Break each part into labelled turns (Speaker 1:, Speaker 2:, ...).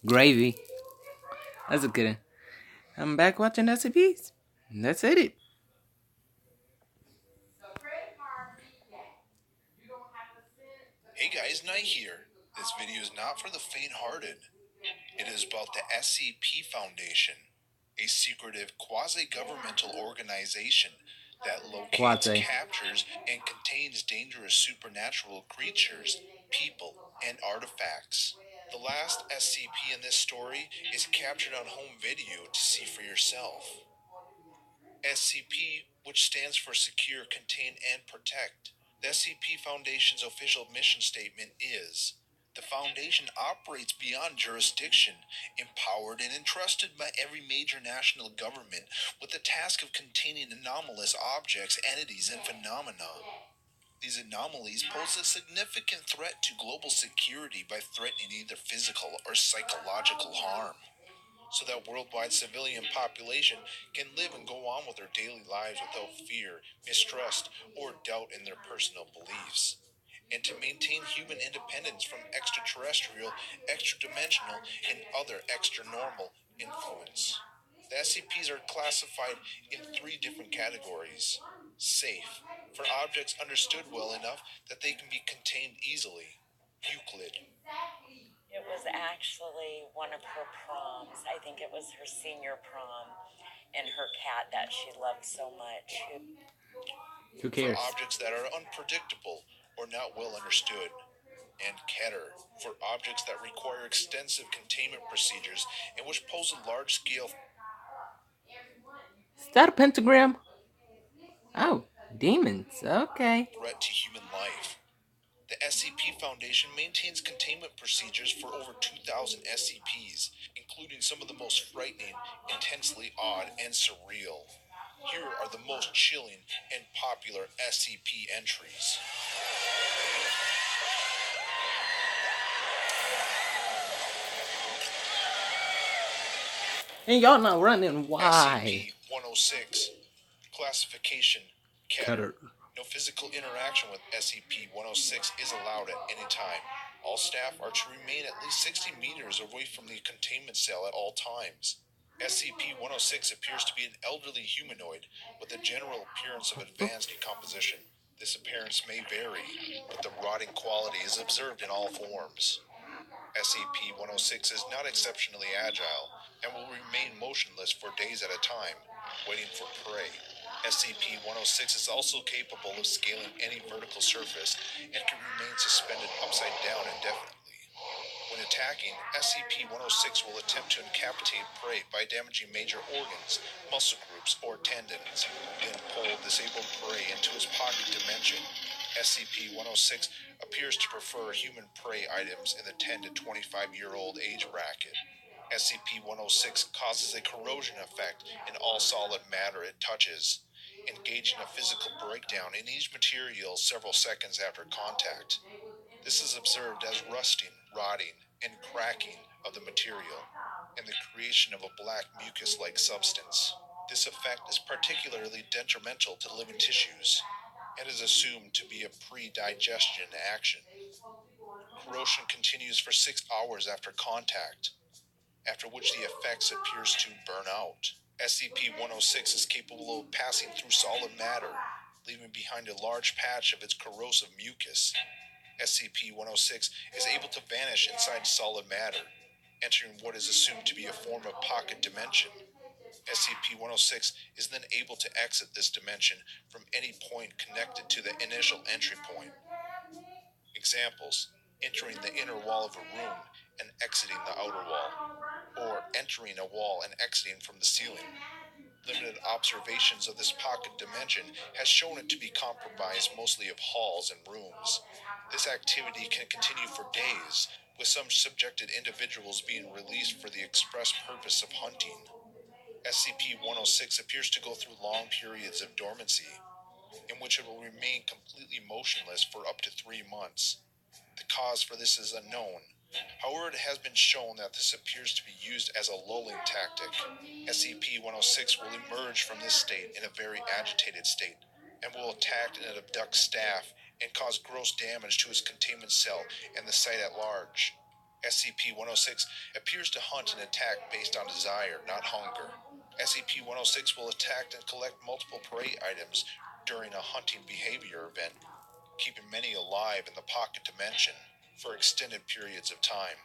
Speaker 1: Gravy. That's a good one. I'm back watching SCPs. That's it.
Speaker 2: Hey guys, Knight here. This video is not for the faint-hearted. It is about the SCP Foundation, a secretive quasi-governmental organization that locates,
Speaker 1: Quase.
Speaker 2: captures, and contains dangerous supernatural creatures, people, and artifacts. The last SCP in this story is captured on home video to see for yourself. SCP, which stands for Secure, Contain, and Protect. The SCP Foundation's official mission statement is: the Foundation operates beyond jurisdiction, empowered and entrusted by every major national government with the task of containing anomalous objects, entities, and phenomena. These anomalies pose a significant threat to global security by threatening either physical or psychological harm, so that worldwide civilian population can live and go on with their daily lives without fear, mistrust, or doubt in their personal beliefs, and to maintain human independence from extraterrestrial, extra-dimensional, and other extra-normal influence. The SCPs are classified in three different categories. Safe, for objects understood well enough that they can be contained easily. Euclid.
Speaker 3: It was actually one of her proms. I think it was her senior prom, and her cat that she loved so much.
Speaker 1: Who cares?
Speaker 2: For objects that are unpredictable or not well understood. And Keter, for objects that require extensive containment procedures and which pose a large-scale
Speaker 1: Is that a pentagram? Oh, demons. Okay.
Speaker 2: threat to human life. The SCP Foundation maintains containment procedures for over 2,000 SCPs, including some of the most frightening, intensely odd, and surreal. Here are the most chilling and popular SCP entries.
Speaker 1: And y'all not running. Why?
Speaker 2: SCP-106. Classification: Keter.
Speaker 1: Cutter.
Speaker 2: No physical interaction with SCP-106 is allowed at any time. All staff are to remain at least 60 meters away from the containment cell at all times. SCP-106 appears to be an elderly humanoid with a general appearance of advanced decomposition. This appearance may vary, but the rotting quality is observed in all forms. SCP-106 is not exceptionally agile and will remain motionless for days at a time, waiting for prey. SCP-106 is also capable of scaling any vertical surface and can remain suspended upside down indefinitely. When attacking, SCP-106 will attempt to incapacitate prey by damaging major organs, muscle groups, or tendons, then pull disabled prey into his pocket dimension. SCP-106 appears to prefer human prey items in the 10 to 25-year-old age bracket. SCP-106 causes a corrosion effect in all solid matter it touches, engaging a physical breakdown in each material several seconds after contact. This is observed as rusting, rotting, and cracking of the material, and the creation of a black mucus-like substance. This effect is particularly detrimental to living tissues, and is assumed to be a pre-digestion action. Corrosion continues for 6 hours after contact, after which the effects appears to burn out. SCP-106 is capable of passing through solid matter, leaving behind a large patch of its corrosive mucus. SCP-106 is able to vanish inside solid matter, entering what is assumed to be a form of pocket dimension. SCP-106 is then able to exit this dimension from any point connected to the initial entry point. Examples: entering the inner wall of a room and exiting the outer wall, or entering a wall and exiting from the ceiling. Limited observations of this pocket dimension has shown it to be comprised mostly of halls and rooms. This activity can continue for days, with some subjected individuals being released for the express purpose of hunting. SCP-106 appears to go through long periods of dormancy, in which it will remain completely motionless for up to 3 months. The cause for this is unknown. However, it has been shown that this appears to be used as a lulling tactic. SCP-106 will emerge from this state in a very agitated state, and will attack and abduct staff and cause gross damage to his containment cell and the site at large. SCP-106 appears to hunt and attack based on desire, not hunger. SCP-106 will attack and collect multiple prey items during a hunting behavior event, keeping many alive in the pocket dimension for extended periods of time.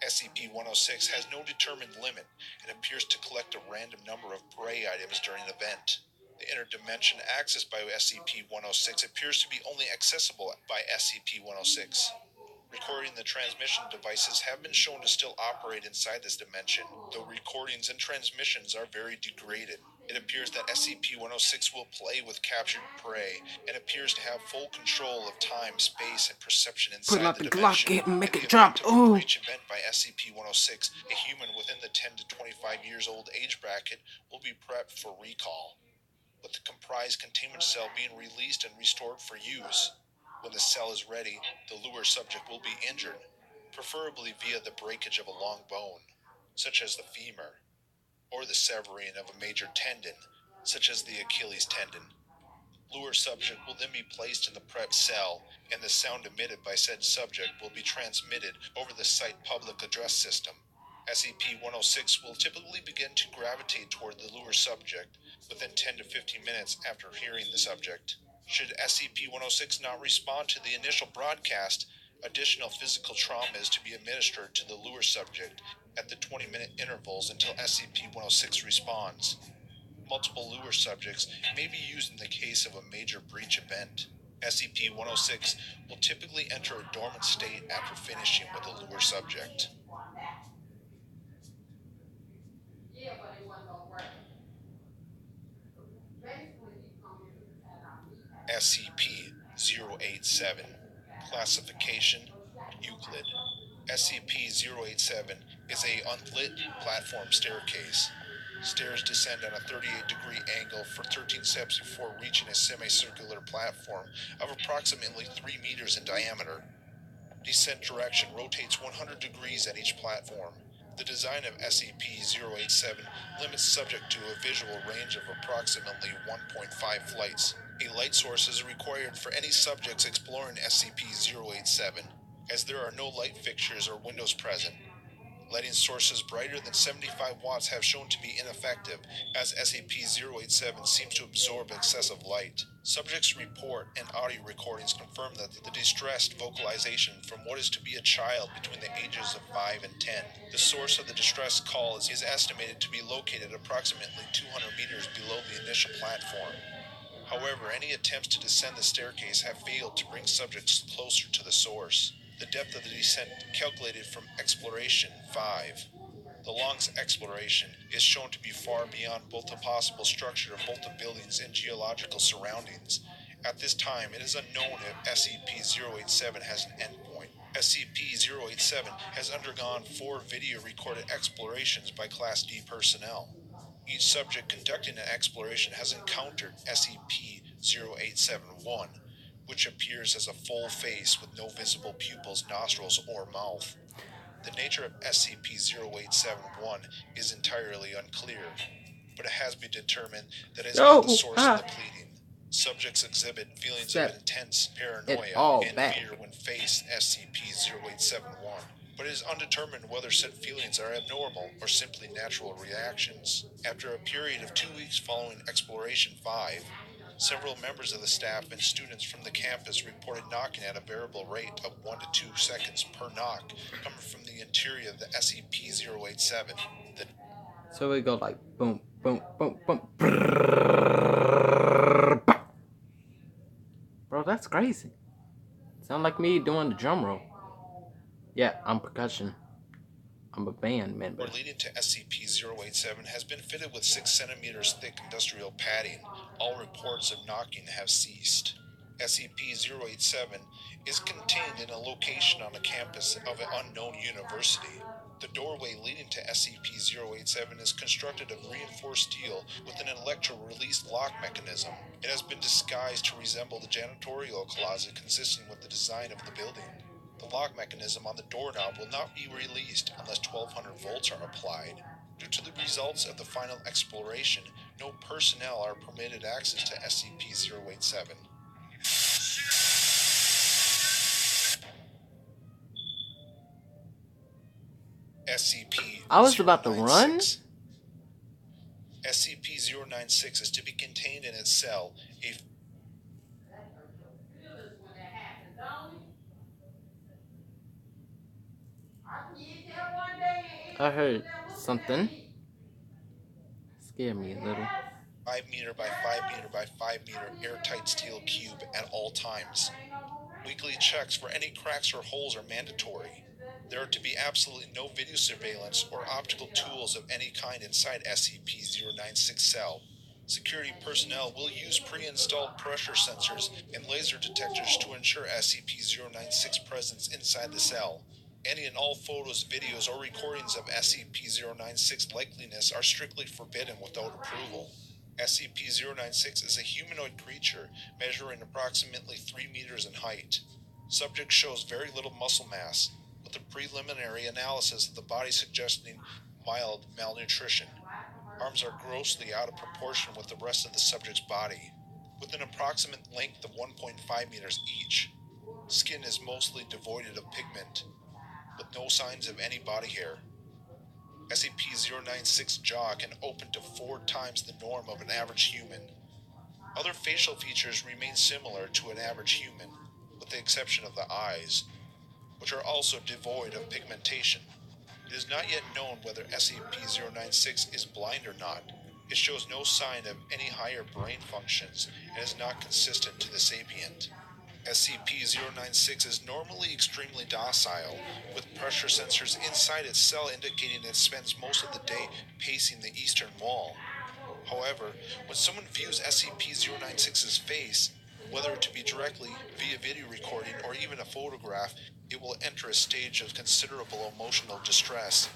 Speaker 2: SCP-106 has no determined limit and appears to collect a random number of prey items during an event. The interdimension accessed by SCP-106 appears to be only accessible by SCP-106. Recording the transmission devices have been shown to still operate inside this dimension, though recordings and transmissions are very degraded. It appears that SCP-106 will play with captured prey and appears to have full control of time, space, and perception inside
Speaker 1: Pull out
Speaker 2: the
Speaker 1: the
Speaker 2: dimension.
Speaker 1: Glock and make
Speaker 2: In
Speaker 1: it
Speaker 2: the event
Speaker 1: drop.
Speaker 2: of a
Speaker 1: Ooh.
Speaker 2: breach event by SCP-106, a human within the 10 to 25 years old age bracket will be prepped for recall, with the comprised containment cell being released and restored for use. When the cell is ready, the lure subject will be injured, preferably via the breakage of a long bone, such as the femur, or the severing of a major tendon, such as the Achilles tendon. Lure subject will then be placed in the prep cell, and the sound emitted by said subject will be transmitted over the site public address system. SCP-106 will typically begin to gravitate toward the lure subject within 10 to 15 minutes after hearing the subject. Should SCP-106 not respond to the initial broadcast, additional physical trauma is to be administered to the lure subject at the 20-minute intervals until SCP-106 responds. Multiple lure subjects may be used in the case of a major breach event. SCP-106 will typically enter a dormant state after finishing with a lure subject. SCP-087. Classification: Euclid. SCP-087 is a unlit platform staircase. Stairs descend on a 38-degree angle for 13 steps before reaching a semicircular platform of approximately 3 meters in diameter. Descent direction rotates 100 degrees at each platform. The design of SCP-087 limits subject to a visual range of approximately 1.5 flights. A light source is required for any subjects exploring SCP-087, as there are no light fixtures or windows present. Lighting sources brighter than 75 watts have shown to be ineffective, as SCP-087 seems to absorb excessive light. Subjects' report and audio recordings confirm that the distressed vocalization from what is to be a child between the ages of 5 and 10. The source of the distress call is estimated to be located approximately 200 meters below the initial platform. However, any attempts to descend the staircase have failed to bring subjects closer to the source. The depth of the descent calculated from Exploration 5. The Long's exploration is shown to be far beyond both the possible structure of both the buildings and geological surroundings. At this time, it is unknown if SCP-087 has an endpoint. SCP-087 has undergone 4 video-recorded explorations by Class D personnel. Each subject conducting an exploration has encountered SCP-0871, which appears as a full face with no visible pupils, nostrils, or mouth. The nature of SCP-0871 is entirely unclear, but it has been determined that it is not the source of the bleeding. Subjects exhibit feelings of intense paranoia and fear when faced SCP-0871, but it is undetermined whether said feelings are abnormal or simply natural reactions. After a period of 2 weeks following Exploration 5, several members of the staff and students from the campus reported knocking at a variable rate of 1 to 2 seconds per knock coming from the interior of the SCP-087.
Speaker 1: So we go like boom, boom, boom, boom. Bro, that's crazy. Sound like me doing the drum roll. Yeah, I'm percussion. I'm a band member.
Speaker 2: Leading to SCP-087 has been fitted with 6 centimeters thick industrial padding. All reports of knocking have ceased. SCP-087 is contained in a location on the campus of an unknown university. The doorway leading to SCP-087 is constructed of reinforced steel with an electro-release lock mechanism. It has been disguised to resemble the janitorial closet consisting with the design of the building. The lock mechanism on the doorknob will not be released unless 1200 volts are applied. Due to the results of the final exploration, no personnel are permitted access to SCP-087. SCP-096.
Speaker 1: I was about to run?
Speaker 2: SCP-096 is to be contained in its cell.
Speaker 1: I heard something. Scared me a little.
Speaker 2: 5 meter by 5 meter by 5 meter airtight steel cube at all times. Weekly checks for any cracks or holes are mandatory. There are to be absolutely no video surveillance or optical tools of any kind inside SCP-096 cell. Security personnel will use pre-installed pressure sensors and laser detectors to ensure SCP-096 presence inside the cell. Any and all photos, videos, or recordings of SCP-096 likeliness are strictly forbidden without approval. SCP-096 is a humanoid creature measuring approximately 3 meters in height. Subject shows very little muscle mass, with a preliminary analysis of the body suggesting mild malnutrition. Arms are grossly out of proportion with the rest of the subject's body, with an approximate length of 1.5 meters each. Skin is mostly devoid of pigment, with no signs of any body hair. SCP-096 jaw can open to 4 times the norm of an average human. Other facial features remain similar to an average human, with the exception of the eyes, which are also devoid of pigmentation. It is not yet known whether SCP-096 is blind or not. It shows no sign of any higher brain functions and is not consistent to the sapient. SCP-096 is normally extremely docile, with pressure sensors inside its cell indicating it spends most of the day pacing the eastern wall. However, when someone views SCP-096's face, whether it to be directly, via video recording, or even a photograph, it will enter a stage of considerable emotional distress.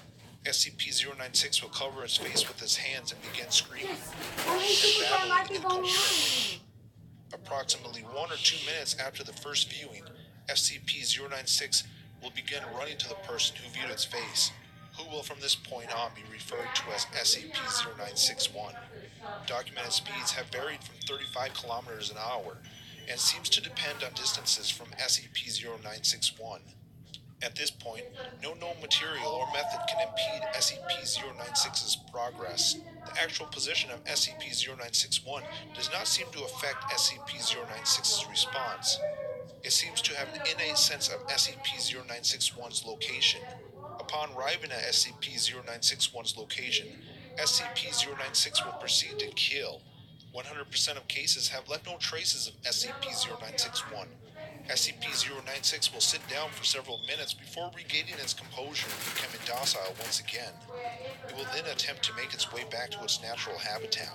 Speaker 2: SCP-096 will cover its face with its hands and begin screaming, crying, and babbling incoherently. Approximately 1 or 2 minutes after the first viewing, SCP-096 will begin running to the person who viewed its face, who will from this point on be referred to as SCP-0961. Documented speeds have varied from 35 kilometers an hour, and seems to depend on distances from SCP-0961. At this point, no known material or method can impede SCP-096's progress. The actual position of SCP-0961 does not seem to affect SCP-096's response. It seems to have an innate sense of SCP-0961's location. Upon arriving at SCP-0961's location, SCP-096 will proceed to kill. 100% of cases have left no traces of SCP-096. SCP-096 will sit down for several minutes before regaining its composure and becoming docile once again. It will then attempt to make its way back to its natural habitat.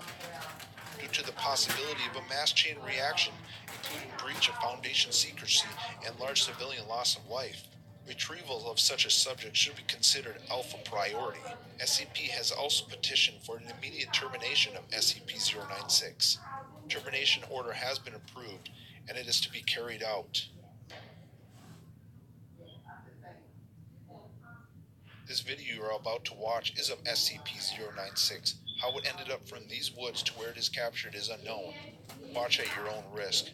Speaker 2: Due to the possibility of a mass chain reaction, including breach of Foundation secrecy and large civilian loss of life, retrieval of such a subject should be considered alpha priority. SCP has also petitioned for an immediate termination of SCP-096. Termination order has been approved, and it is to be carried out. This video you are about to watch is of SCP-096. How it ended up from these woods to where it is captured is unknown. Watch at your own risk.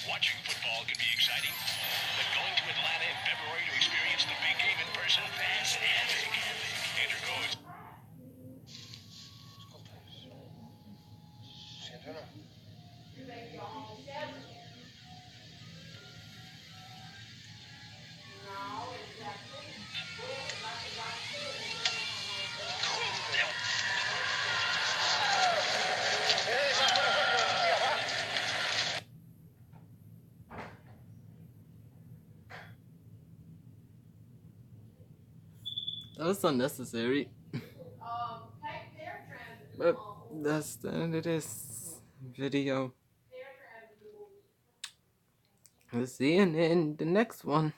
Speaker 4: Watching football can be exciting, but going to Atlanta in February to experience the big game in person, that's epic. Enter code.
Speaker 1: That was unnecessary. But that's the end of this video. We'll see you in the next one.